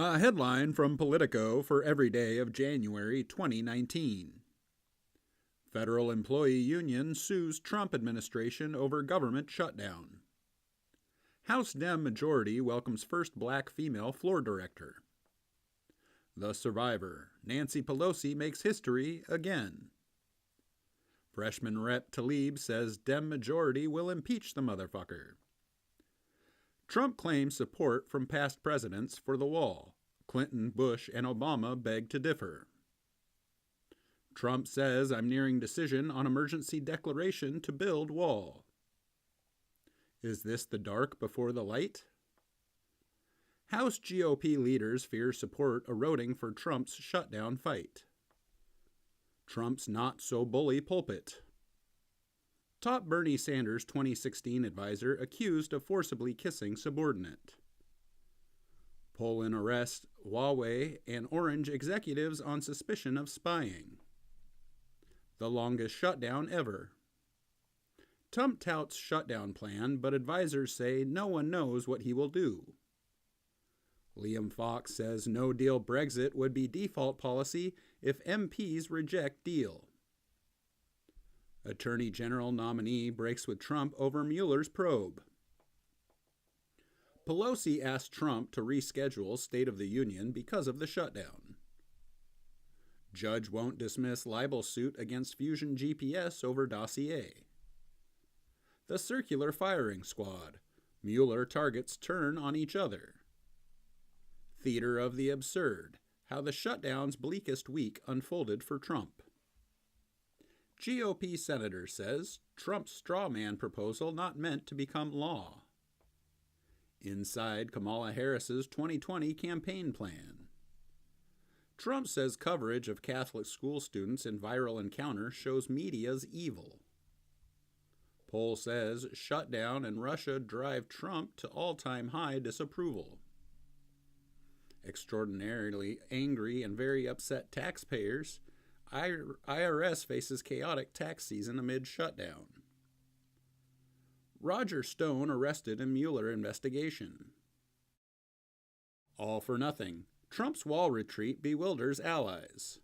A headline from Politico for every day of January 2019. Federal Employee Union sues Trump administration over government shutdown. House Dem majority welcomes first black female floor director. The Survivor, Nancy Pelosi makes history again. Freshman Rep. Tlaib says Dem majority will impeach the motherfucker. Trump claims support from past presidents for the wall. Clinton, Bush, and Obama beg to differ. Trump says I'm nearing decision on emergency declaration to build wall. Is this the dark before the light? House GOP leaders fear support eroding for Trump's shutdown fight. Trump's not-so-bully pulpit. Top Bernie Sanders 2016 advisor accused of forcibly kissing subordinate. Poland arrests Huawei and Orange executives on suspicion of spying. The longest shutdown ever. Trump touts shutdown plan, but advisors say no one knows what he will do. Liam Fox says no-deal Brexit would be default policy if MPs reject deal. Attorney General nominee breaks with Trump over Mueller's probe. Pelosi asked Trump to reschedule State of the Union because of the shutdown. Judge won't dismiss libel suit against Fusion GPS over dossier. The circular firing squad. Mueller targets turn on each other. Theater of the absurd. How the shutdown's bleakest week unfolded for Trump. GOP senator says Trump's straw man proposal not meant to become law. Inside Kamala Harris's 2020 campaign plan. Trump says coverage of Catholic school students in viral encounter shows media's evil. Poll says shutdown and Russia drive Trump to all-time high disapproval. Extraordinarily angry and very upset taxpayers. IRS faces chaotic tax season amid shutdown. Roger Stone arrested in Mueller investigation. All for nothing. Trump's wall retreat bewilders allies.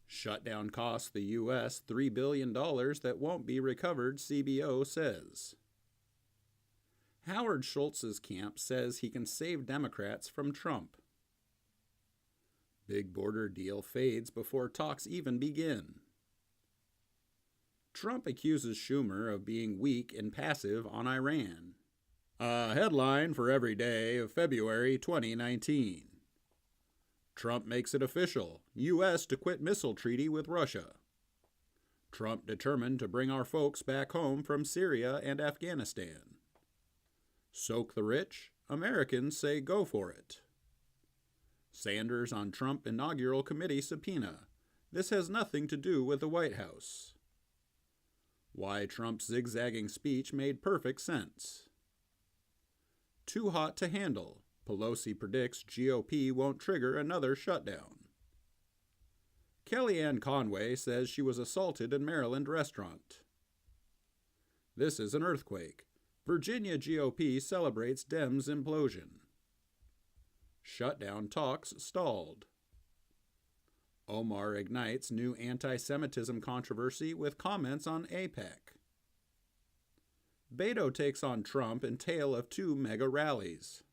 Shutdown costs the U.S. $3 billion that won't be recovered, CBO says. Howard Schultz's camp says he can save Democrats from Trump. Big border deal fades before talks even begin. Trump accuses Schumer of being weak and passive on Iran. A headline for every day of February 2019. Trump makes it official. U.S. to quit missile treaty with Russia. Trump determined to bring our folks back home from Syria and Afghanistan. Soak the rich? Americans say go for it. Sanders on Trump inaugural committee subpoena. This has nothing to do with the White House. Why Trump's zigzagging speech made perfect sense. Too hot to handle. Pelosi predicts GOP won't trigger another shutdown. Kellyanne Conway says she was assaulted in Maryland restaurant. This is an earthquake. Virginia GOP celebrates Dems' implosion. Shutdown talks stalled. Omar ignites new anti-Semitism controversy with comments on AIPAC. Beto takes on Trump in tale of two mega rallies.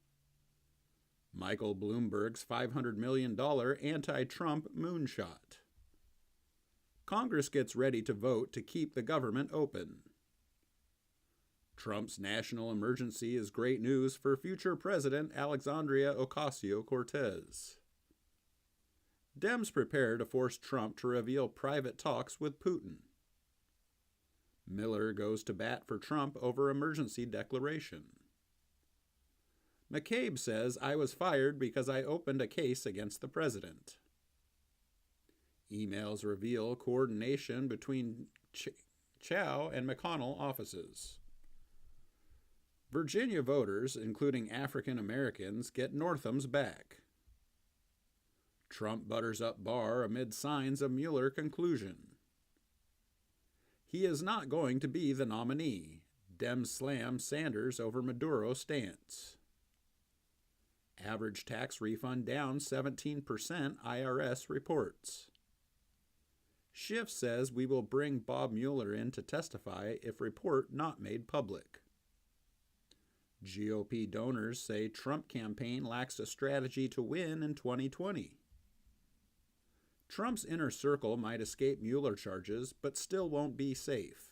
Michael Bloomberg's $500 million anti-Trump moonshot. Congress gets ready to vote to keep the government open. Trump's national emergency is great news for future President Alexandria Ocasio-Cortez. Dems prepare to force Trump to reveal private talks with Putin. Miller goes to bat for Trump over emergency declaration. McCabe says I was fired because I opened a case against the president. Emails reveal coordination between Chow and McConnell offices. Virginia voters, including African Americans, get Northam's back. Trump butters up Barr amid signs of Mueller conclusion. He is not going to be the nominee. Dems slam Sanders over Maduro stance. Average tax refund down 17%, IRS reports. Schiff says we will bring Bob Mueller in to testify if report not made public. GOP donors say Trump campaign lacks a strategy to win in 2020. Trump's inner circle might escape Mueller charges, but still won't be safe.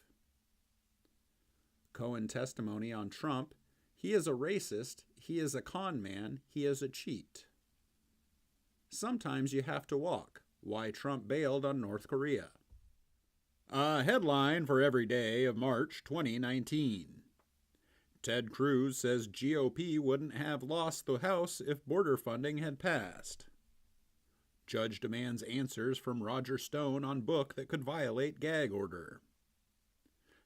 Cohen testimony on Trump: he is a racist, he is a con man, he is a cheat. Sometimes you have to walk. Why Trump bailed on North Korea. A headline for every day of March 2019. Ted Cruz says GOP wouldn't have lost the House if border funding had passed. Judge demands answers from Roger Stone on book that could violate gag order.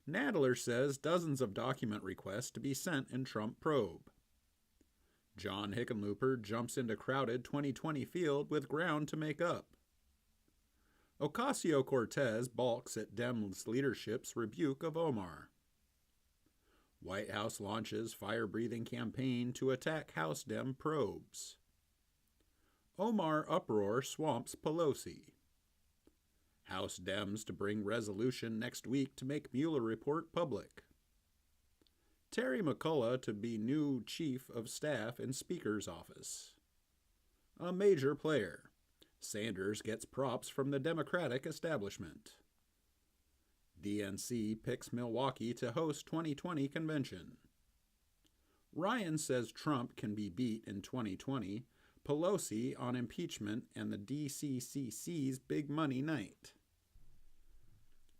Nadler says dozens of document requests to be sent in Trump probe. John Hickenlooper jumps into crowded 2020 field with ground to make up. Ocasio-Cortez balks at Dems leadership's rebuke of Omar. White House launches fire-breathing campaign to attack House Dem probes. Omar uproar swamps Pelosi. House Dems to bring resolution next week to make Mueller report public. Terry McCullough to be new chief of staff in Speaker's office. A major player. Sanders gets props from the Democratic establishment. DNC picks Milwaukee to host 2020 convention. Ryan says Trump can be beat in 2020. Pelosi on impeachment and the DCCC's big money night.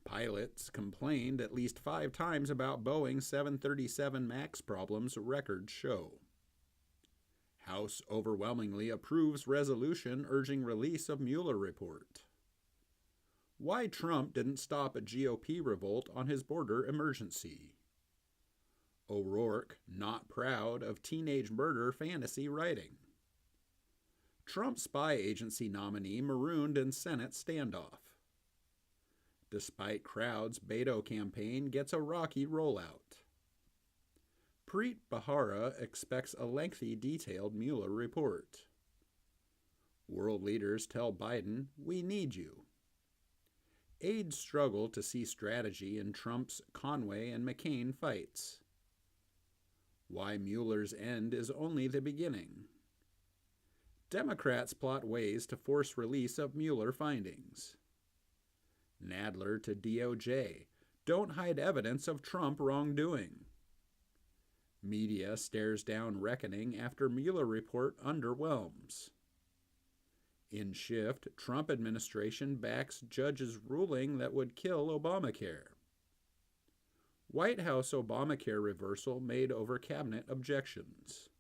Pilots complained at least 5 times about Boeing 737 MAX problems, records show. House overwhelmingly approves resolution urging release of Mueller report. Why Trump didn't stop a GOP revolt on his border emergency. O'Rourke not proud of teenage murder fantasy writing. Trump spy agency nominee marooned in Senate standoff. Despite crowds, Beto campaign gets a rocky rollout. Preet Bharara expects a lengthy, detailed Mueller report. World leaders tell Biden, "We need you." Aides struggle to see strategy in Trump's Conway and McCain fights. Why Mueller's end is only the beginning. Democrats plot ways to force release of Mueller findings. Nadler to DOJ, don't hide evidence of Trump wrongdoing. Media stares down reckoning after Mueller report underwhelms. In shift, Trump administration backs judge's ruling that would kill Obamacare. White House Obamacare reversal made over cabinet objections.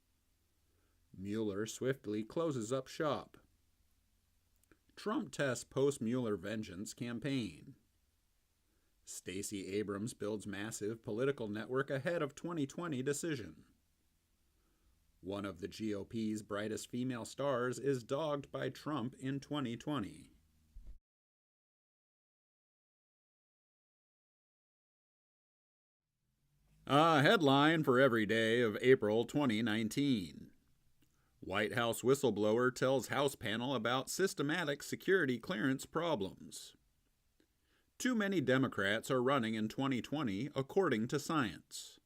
Mueller swiftly closes up shop. Trump tests post-Mueller vengeance campaign. Stacey Abrams builds massive political network ahead of 2020 decision. One of the GOP's brightest female stars is dogged by Trump in 2020. A headline for every day of April 2019. White House whistleblower tells House panel about systematic security clearance problems. Too many Democrats are running in 2020, according to science.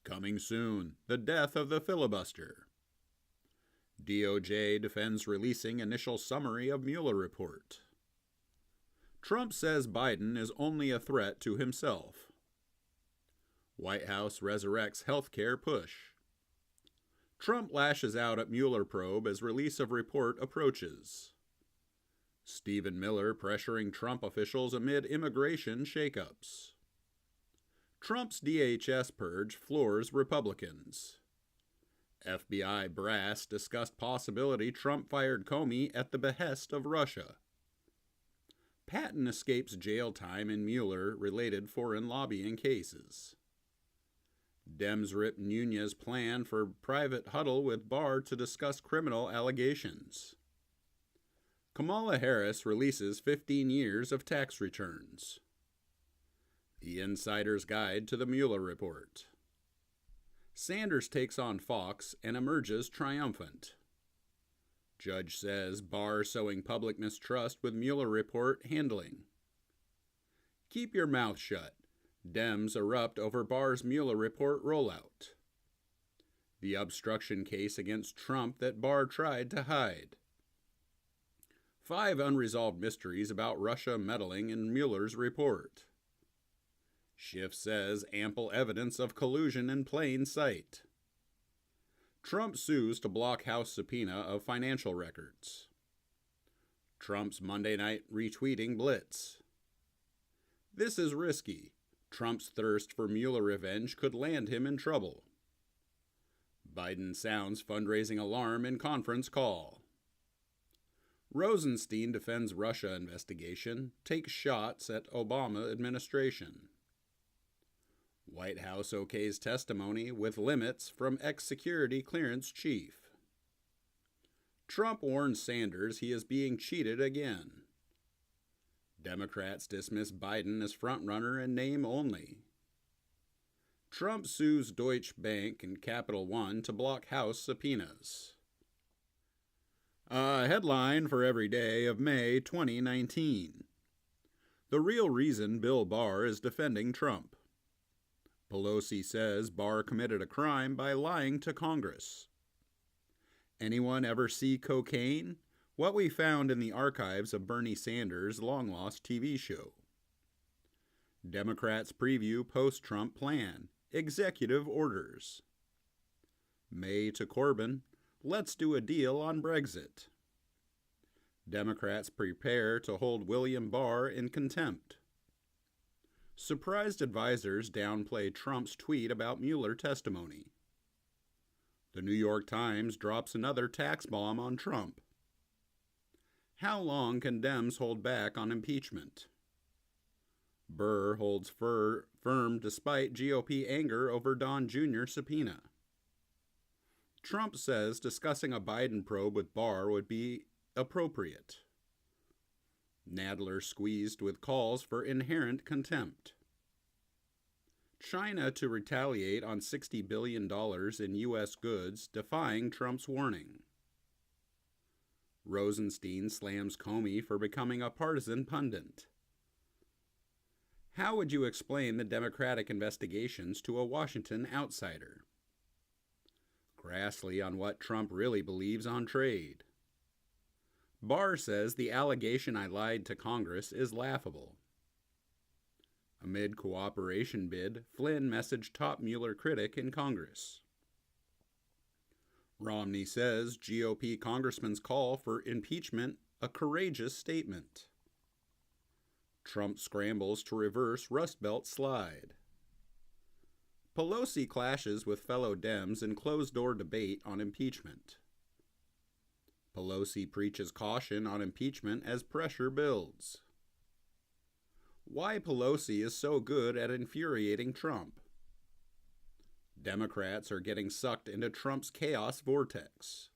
Coming soon, the death of the filibuster. DOJ defends releasing initial summary of Mueller report. Trump says Biden is only a threat to himself. White House resurrects healthcare push. Trump lashes out at Mueller probe as release of report approaches. Stephen Miller pressuring Trump officials amid immigration shakeups. Trump's DHS purge floors Republicans. FBI brass discussed possibility Trump fired Comey at the behest of Russia. Patton escapes jail time in Mueller-related foreign lobbying cases. Dems rip Nunez plan for private huddle with Barr to discuss criminal allegations. Kamala Harris releases 15 years of tax returns. The Insider's Guide to the Mueller Report. Sanders takes on Fox and emerges triumphant. Judge says Barr sowing public mistrust with Mueller report handling. Keep your mouth shut. Dems erupt over Barr's Mueller report rollout. The obstruction case against Trump that Barr tried to hide. 5 unresolved mysteries about Russia meddling in Mueller's report. Schiff says ample evidence of collusion in plain sight. Trump sues to block House subpoena of financial records. Trump's Monday night retweeting blitz. This is risky. Trump's thirst for Mueller revenge could land him in trouble. Biden sounds fundraising alarm in conference call. Rosenstein defends Russia investigation, takes shots at Obama administration. White House okays testimony with limits from ex-security clearance chief. Trump warns Sanders he is being cheated again. Democrats dismiss Biden as frontrunner in name only. Trump sues Deutsche Bank and Capital One to block House subpoenas. A headline for every day of May 2019. The real reason Bill Barr is defending Trump. Pelosi says Barr committed a crime by lying to Congress. Anyone ever see cocaine? What we found in the archives of Bernie Sanders' long-lost TV show. Democrats preview post-Trump plan. Executive orders. May to Corbyn. Let's do a deal on Brexit. Democrats prepare to hold William Barr in contempt. Surprised advisors downplay Trump's tweet about Mueller testimony. The New York Times drops another tax bomb on Trump. How long can Dems hold back on impeachment? Burr holds firm despite GOP anger over Don Jr. subpoena. Trump says discussing a Biden probe with Barr would be appropriate. Nadler squeezed with calls for inherent contempt. China to retaliate on $60 billion in U.S. goods, defying Trump's warning. Rosenstein slams Comey for becoming a partisan pundit. How would you explain the Democratic investigations to a Washington outsider? Grassley on what Trump really believes on trade. Barr says the allegation I lied to Congress is laughable. Amid cooperation bid, Flynn messaged top Mueller critic in Congress. Romney says GOP congressman's call for impeachment a courageous statement. Trump scrambles to reverse Rust Belt slide. Pelosi clashes with fellow Dems in closed-door debate on impeachment. Pelosi preaches caution on impeachment as pressure builds. Why Pelosi is so good at infuriating Trump. Democrats are getting sucked into Trump's chaos vortex.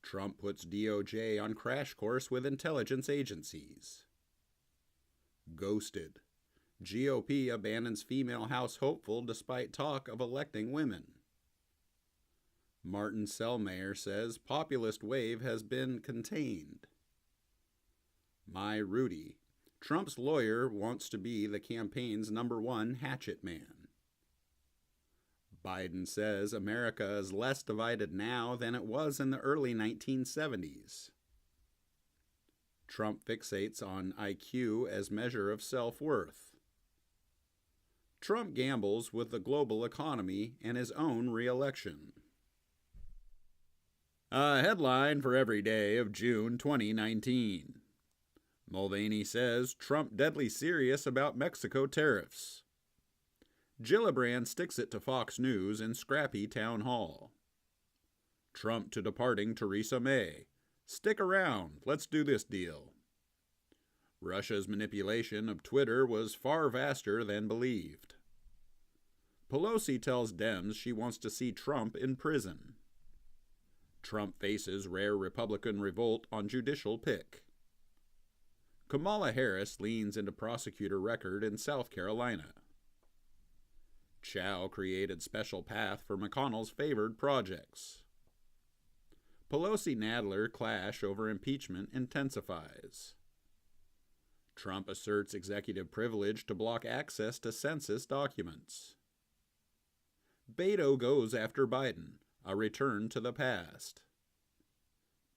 Trump puts DOJ on crash course with intelligence agencies. Ghosted. GOP abandons female House hopeful despite talk of electing women. Martin Selmayr says populist wave has been contained. My Rudy. Trump's lawyer wants to be the campaign's #1 hatchet man. Biden says America is less divided now than it was in the early 1970s. Trump fixates on IQ as measure of self-worth. Trump gambles with the global economy and his own re-election. A headline for every day of June 2019. Mulvaney says Trump deadly serious about Mexico tariffs. Gillibrand sticks it to Fox News in scrappy town hall. Trump to departing Theresa May. Stick around, let's do this deal. Russia's manipulation of Twitter was far vaster than believed. Pelosi tells Dems she wants to see Trump in prison. Trump faces rare Republican revolt on judicial pick. Kamala Harris leans into prosecutor record in South Carolina. Chow created special path for McConnell's favored projects. Pelosi-Nadler clash over impeachment intensifies. Trump asserts executive privilege to block access to census documents. Beto goes after Biden, a return to the past.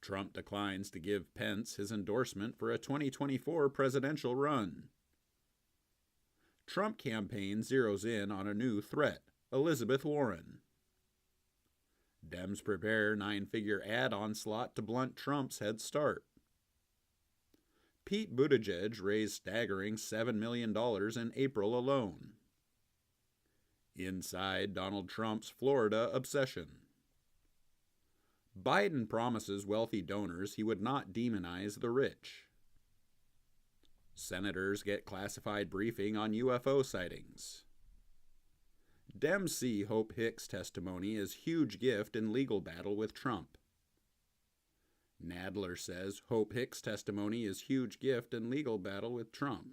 Trump declines to give Pence his endorsement for a 2024 presidential run. Trump campaign zeroes in on a new threat, Elizabeth Warren. Dems prepare 9-figure ad onslaught to blunt Trump's head start. Pete Buttigieg raised staggering $7 million in April alone. Inside Donald Trump's Florida obsession. Biden promises wealthy donors he would not demonize the rich. Senators get classified briefing on UFO sightings. Dems see Hope Hicks' testimony as huge gift in legal battle with Trump. Nadler says Hope Hicks' testimony is huge gift in legal battle with Trump.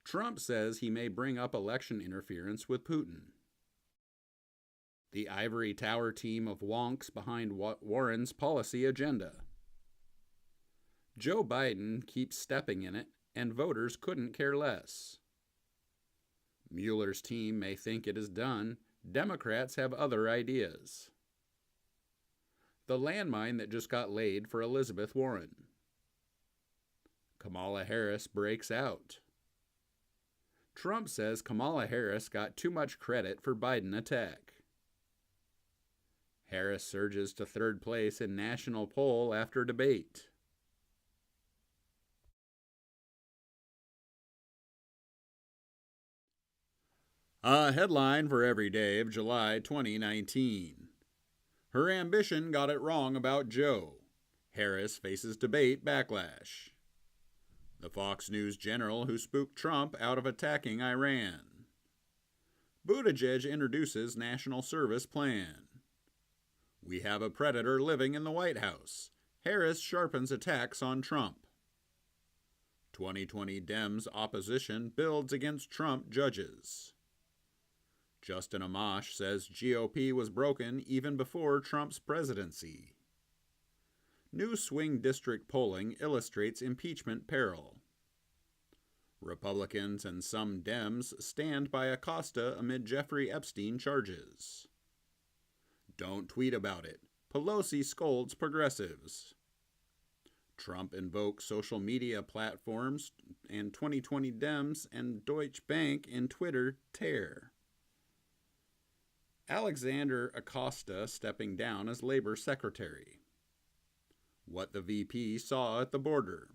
Trump says he may bring up election interference with Putin. The ivory tower team of wonks behind Warren's policy agenda. Joe Biden keeps stepping in it, and voters couldn't care less. Mueller's team may think it is done. Democrats have other ideas. The landmine that just got laid for Elizabeth Warren. Kamala Harris breaks out. Trump says Kamala Harris got too much credit for Biden attack. Harris surges to third place in national poll after debate. A headline for every day of July 2019. Her ambition got it wrong about Joe. Harris faces debate backlash. The Fox News general who spooked Trump out of attacking Iran. Buttigieg introduces national service plan. We have a predator living in the White House. Harris sharpens attacks on Trump. 2020 Dems opposition builds against Trump judges. Justin Amash says GOP was broken even before Trump's presidency. New swing district polling illustrates impeachment peril. Republicans and some Dems stand by Acosta amid Jeffrey Epstein charges. Don't tweet about it. Pelosi scolds progressives. Trump invokes social media platforms, and 2020 Dems and Deutsche Bank in Twitter tear. Alexander Acosta stepping down as Labor Secretary. What the VP saw at the border.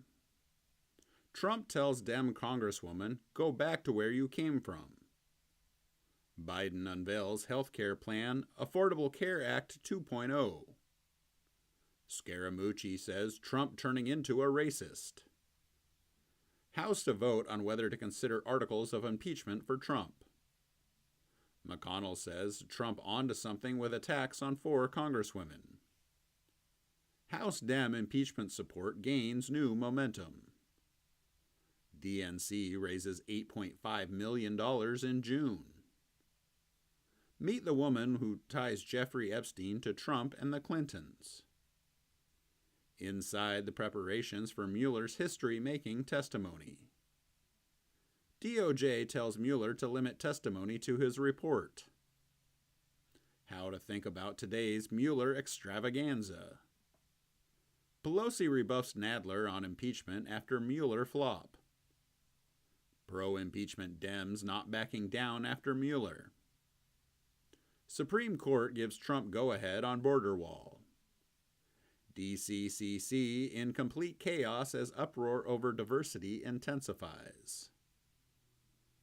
Trump tells Dem Congresswoman, go back to where you came from. Biden unveils health care plan, Affordable Care Act 2.0. Scaramucci says Trump turning into a racist. House to vote on whether to consider articles of impeachment for Trump. McConnell says Trump onto something with attacks on 4 congresswomen. House Dem impeachment support gains new momentum. DNC raises $8.5 million in June. Meet the woman who ties Jeffrey Epstein to Trump and the Clintons. Inside the preparations for Mueller's history-making testimony. DOJ tells Mueller to limit testimony to his report. How to think about today's Mueller extravaganza. Pelosi rebuffs Nadler on impeachment after Mueller flop. Pro-impeachment Dems not backing down after Mueller. Supreme Court gives Trump go-ahead on border wall. DCCC in complete chaos as uproar over diversity intensifies.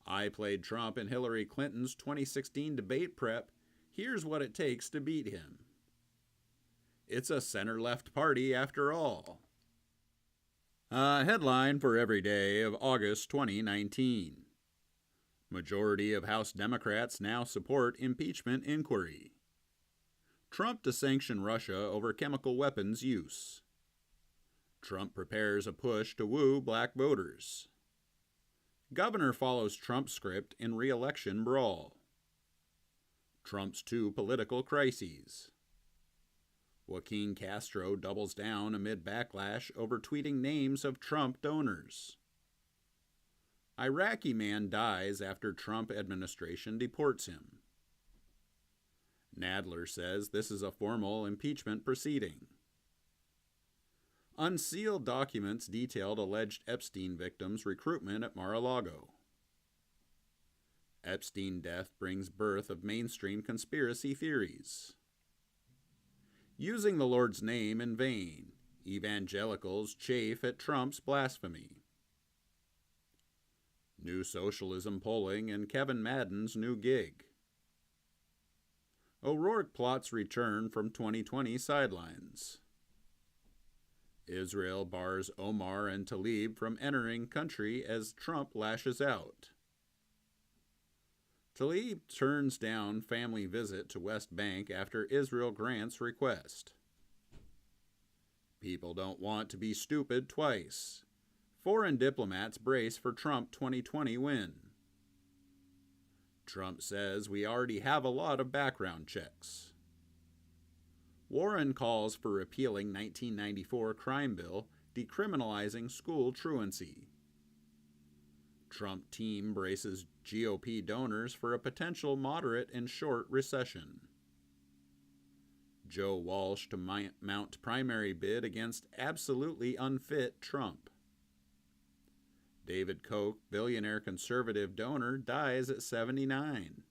I played Trump in Hillary Clinton's 2016 debate prep. Here's what it takes to beat him. It's a center-left party after all. A headline for every day of August 2019. Majority of House Democrats now support impeachment inquiry. Trump to sanction Russia over chemical weapons use. Trump prepares a push to woo black voters. Governor follows Trump script in re-election brawl. Trump's two political crises. Joaquin Castro doubles down amid backlash over tweeting names of Trump donors. Iraqi man dies after Trump administration deports him. Nadler says this is a formal impeachment proceeding. Unsealed documents detailed alleged Epstein victims' recruitment at Mar-a-Lago. Epstein death brings birth of mainstream conspiracy theories. Using the Lord's name in vain, evangelicals chafe at Trump's blasphemy. New Socialism polling and Kevin Madden's new gig. O'Rourke plots return from 2020 sidelines. Israel bars Omar and Tlaib from entering country as Trump lashes out. Tlaib turns down family visit to West Bank after Israel grants request. People don't want to be stupid twice. Foreign diplomats brace for Trump 2020 win. Trump says we already have a lot of background checks. Warren calls for repealing 1994 crime bill decriminalizing school truancy. Trump team braces GOP donors for a potential moderate and short recession. Joe Walsh to mount primary bid against absolutely unfit Trump. David Koch, billionaire conservative donor, dies at 79.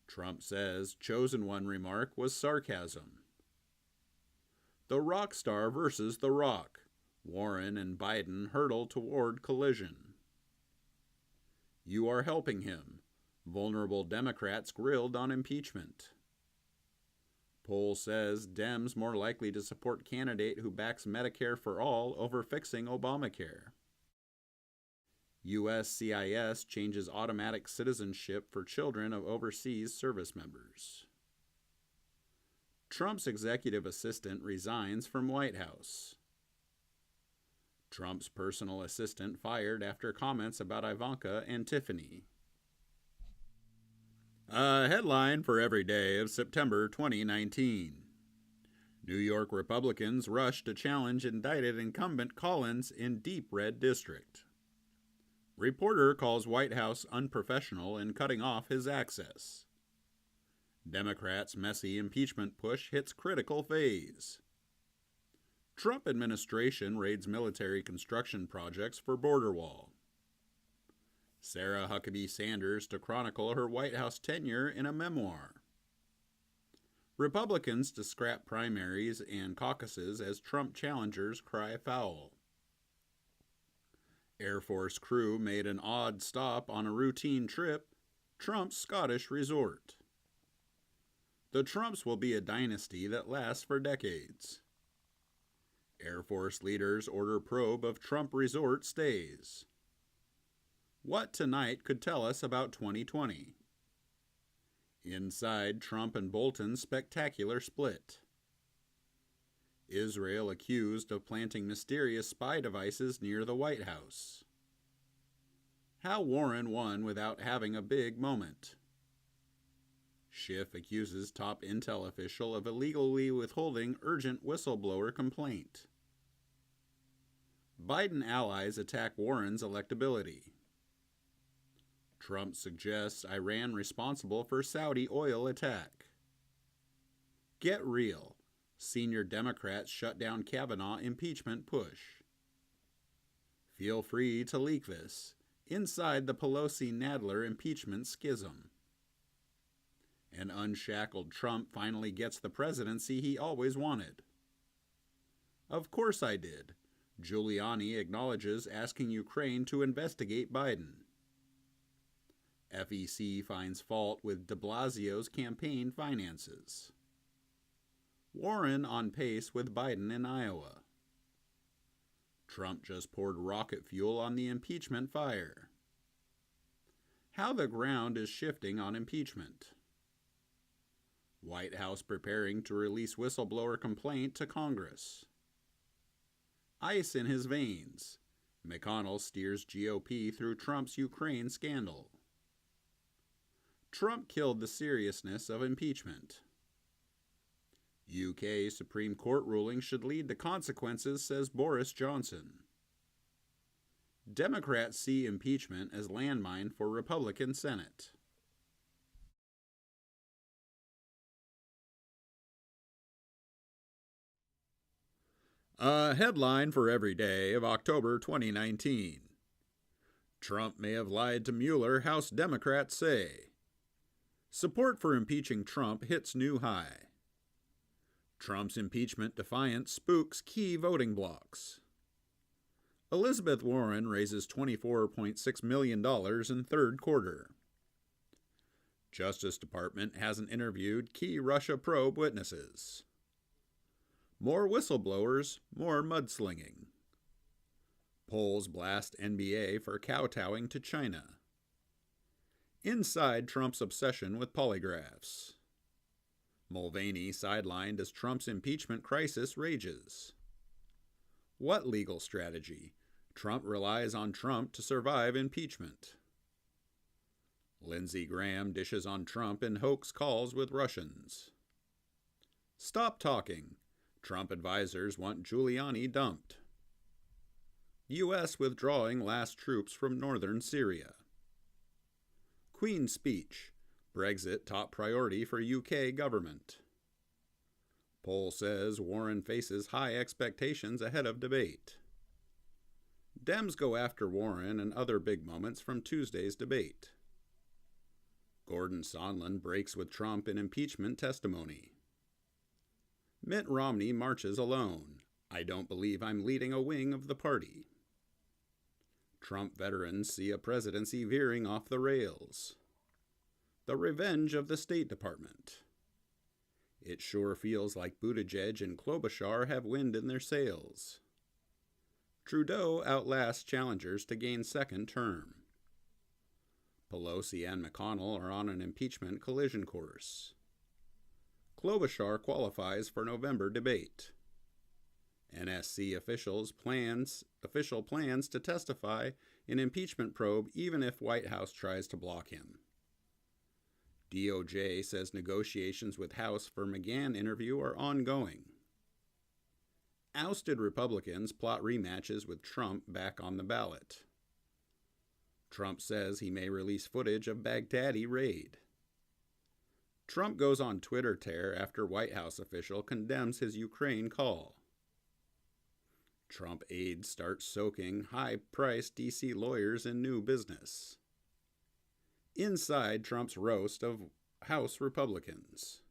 Trump says chosen one remark was sarcasm. The rock star versus The Rock. Warren and Biden hurtle toward collision. You are helping him. Vulnerable Democrats grilled on impeachment. Poll says Dems more likely to support candidate who backs Medicare for all over fixing Obamacare. USCIS changes automatic citizenship for children of overseas service members. Trump's executive assistant resigns from White House. Trump's personal assistant fired after comments about Ivanka and Tiffany. A headline for every day of September 2019. New York Republicans rush to challenge indicted incumbent Collins in deep red district. Reporter calls White House unprofessional in cutting off his access. Democrats' messy impeachment push hits critical phase. Trump administration raids military construction projects for border wall. Sarah Huckabee Sanders to chronicle her White House tenure in a memoir. Republicans to scrap primaries and caucuses as Trump challengers cry foul. Air Force crew made an odd stop on a routine trip, Trump's Scottish resort. The Trumps will be a dynasty that lasts for decades. Air Force leaders order probe of Trump resort stays. What tonight could tell us about 2020? Inside Trump and Bolton's spectacular split. Israel accused of planting mysterious spy devices near the White House. How Warren won without having a big moment. Schiff accuses top intel official of illegally withholding urgent whistleblower complaint. Biden allies attack Warren's electability. Trump suggests Iran responsible for Saudi oil attack. Get real. Senior Democrats shut down Kavanaugh impeachment push. Feel free to leak this. Inside the Pelosi-Nadler impeachment schism. An unshackled Trump finally gets the presidency he always wanted. Of course I did. Giuliani acknowledges asking Ukraine to investigate Biden. FEC finds fault with de Blasio's campaign finances. Warren on pace with Biden in Iowa. Trump just poured rocket fuel on the impeachment fire. How the ground is shifting on impeachment. White House preparing to release whistleblower complaint to Congress. Ice in his veins. McConnell steers GOP through Trump's Ukraine scandal. Trump killed the seriousness of impeachment. UK Supreme Court ruling should lead to consequences, says Boris Johnson. Democrats see impeachment as landmine for Republican Senate. A headline for every day of October 2019. Trump may have lied to Mueller, House Democrats say. Support for impeaching Trump hits new high. Trump's impeachment defiance spooks key voting blocs. Elizabeth Warren raises $24.6 million in third quarter. Justice Department hasn't interviewed key Russia probe witnesses. More whistleblowers, more mudslinging. Polls blast NBA for kowtowing to China. Inside Trump's obsession with polygraphs. Mulvaney sidelined as Trump's impeachment crisis rages. What legal strategy? Trump relies on Trump to survive impeachment. Lindsey Graham dishes on Trump in hoax calls with Russians. Stop talking. Trump advisors want Giuliani dumped. U.S. withdrawing last troops from northern Syria. Queen's speech. Brexit top priority for UK government. Poll says Warren faces high expectations ahead of debate. Dems go after Warren and other big moments from Tuesday's debate. Gordon Sondland breaks with Trump in impeachment testimony. Mitt Romney marches alone. I don't believe I'm leading a wing of the party. Trump veterans see a presidency veering off the rails. The revenge of the State Department. It sure feels like Buttigieg and Klobuchar have wind in their sails. Trudeau outlasts challengers to gain second term. Pelosi and McConnell are on an impeachment collision course. Klobuchar qualifies for November debate. NSC official plans to testify in impeachment probe even if White House tries to block him. DOJ says negotiations with House for McGahn interview are ongoing. Ousted Republicans plot rematches with Trump back on the ballot. Trump says he may release footage of Baghdadi raid. Trump goes on Twitter tear after White House official condemns his Ukraine call. Trump aides start soaking high-priced D.C. lawyers in new business. Inside Trump's roast of House Republicans.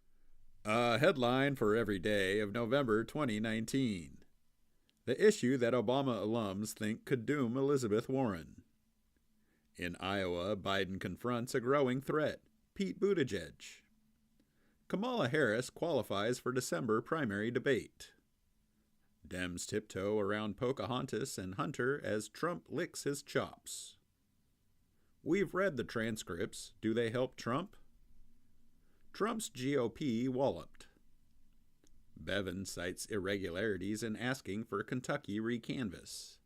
A headline for every day of November 2019. The issue that Obama alums think could doom Elizabeth Warren. In Iowa, Biden confronts a growing threat, Pete Buttigieg. Kamala Harris qualifies for December primary debate. Dems tiptoe around Pocahontas and Hunter as Trump licks his chops. We've read the transcripts. Do they help Trump? Trump's GOP walloped. Bevin cites irregularities in asking for Kentucky recanvass.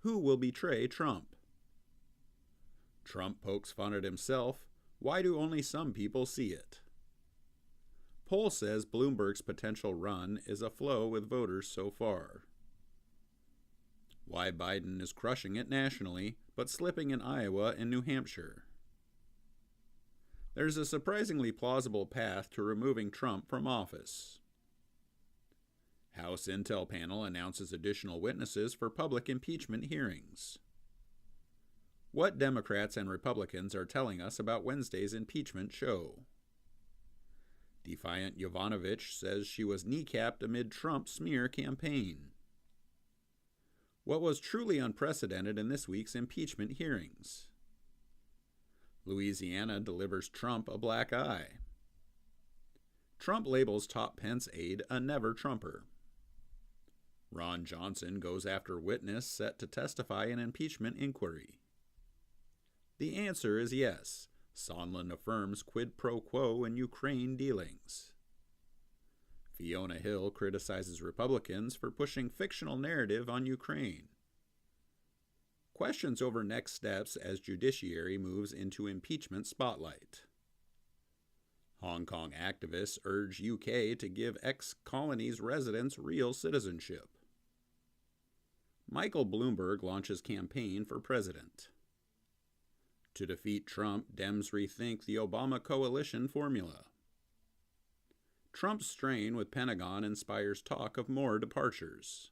Who will betray Trump? Trump pokes fun at himself. Why do only some people see it? Poll says Bloomberg's potential run is aflow with voters so far. Why Biden is crushing it nationally, but slipping in Iowa and New Hampshire. There's a surprisingly plausible path to removing Trump from office. House Intel panel announces additional witnesses for public impeachment hearings. What Democrats and Republicans are telling us about Wednesday's impeachment show. Defiant Yovanovitch says she was kneecapped amid Trump smear campaign. What was truly unprecedented in this week's impeachment hearings? Louisiana delivers Trump a black eye. Trump labels top Pence aide a never-Trumper. Ron Johnson goes after witness set to testify in impeachment inquiry. The answer is yes. Sondland affirms quid pro quo in Ukraine dealings. Fiona Hill criticizes Republicans for pushing fictional narrative on Ukraine. Questions over next steps as judiciary moves into impeachment spotlight. Hong Kong activists urge UK to give ex-colonies residents real citizenship. Michael Bloomberg launches campaign for president. To defeat Trump, Dems rethink the Obama coalition formula. Trump's strain with Pentagon inspires talk of more departures.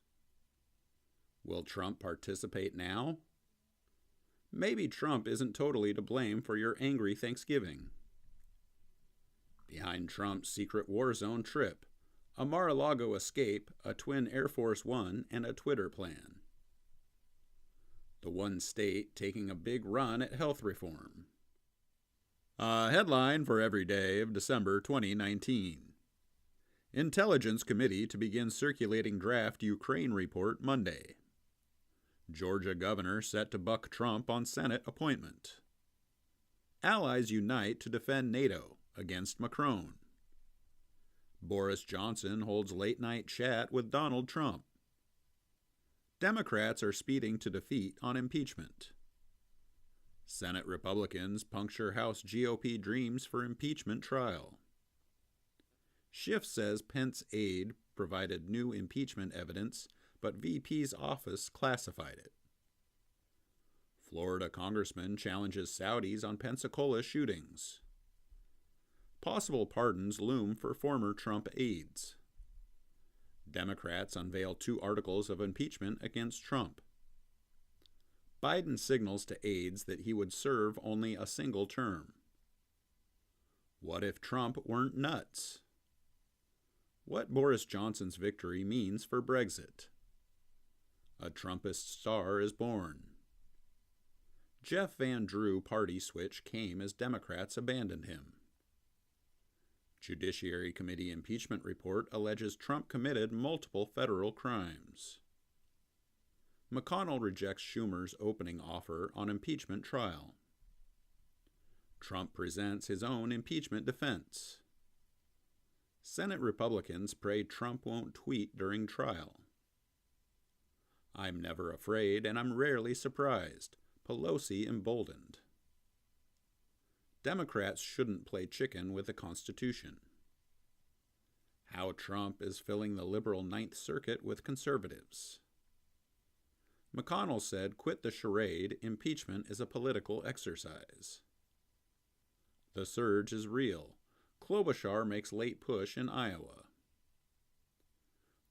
Will Trump participate now? Maybe Trump isn't totally to blame for your angry Thanksgiving. Behind Trump's secret war zone trip, a Mar-a-Lago escape, a twin Air Force One, and a Twitter plan. The one state taking a big run at health reform. A headline for every day of December 2019. Intelligence Committee to begin circulating draft Ukraine report Monday. Georgia governor set to buck Trump on Senate appointment. Allies unite to defend NATO against Macron. Boris Johnson holds late-night chat with Donald Trump. Democrats are speeding to defeat on impeachment. Senate Republicans puncture House GOP dreams for impeachment trial. Schiff says Pence aide provided new impeachment evidence, but VP's office classified it. Florida congressman challenges Saudis on Pensacola shootings. Possible pardons loom for former Trump aides. Democrats unveil 2 articles of impeachment against Trump. Biden signals to aides that he would serve only a single term. What if Trump weren't nuts? What Boris Johnson's victory means for Brexit. A Trumpist star is born. Jeff Van Drew party switch came as Democrats abandoned him. Judiciary Committee impeachment report alleges Trump committed multiple federal crimes. McConnell rejects Schumer's opening offer on impeachment trial. Trump presents his own impeachment defense. Senate Republicans pray Trump won't tweet during trial. I'm never afraid and I'm rarely surprised. Pelosi emboldened. Democrats shouldn't play chicken with the Constitution. How Trump is filling the liberal Ninth Circuit with conservatives. McConnell said, "Quit the charade, impeachment is a political exercise." The surge is real. Klobuchar makes late push in Iowa.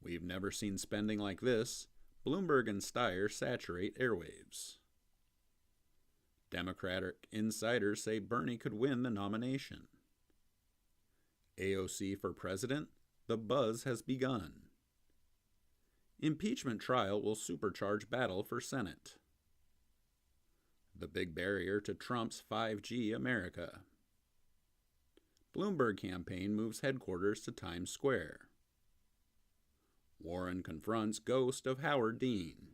We've never seen spending like this. Bloomberg and Steyer saturate airwaves. Democratic insiders say Bernie could win the nomination. AOC for president? The buzz has begun. Impeachment trial will supercharge battle for Senate. The big barrier to Trump's 5G America. Bloomberg campaign moves headquarters to Times Square. Warren confronts ghost of Howard Dean.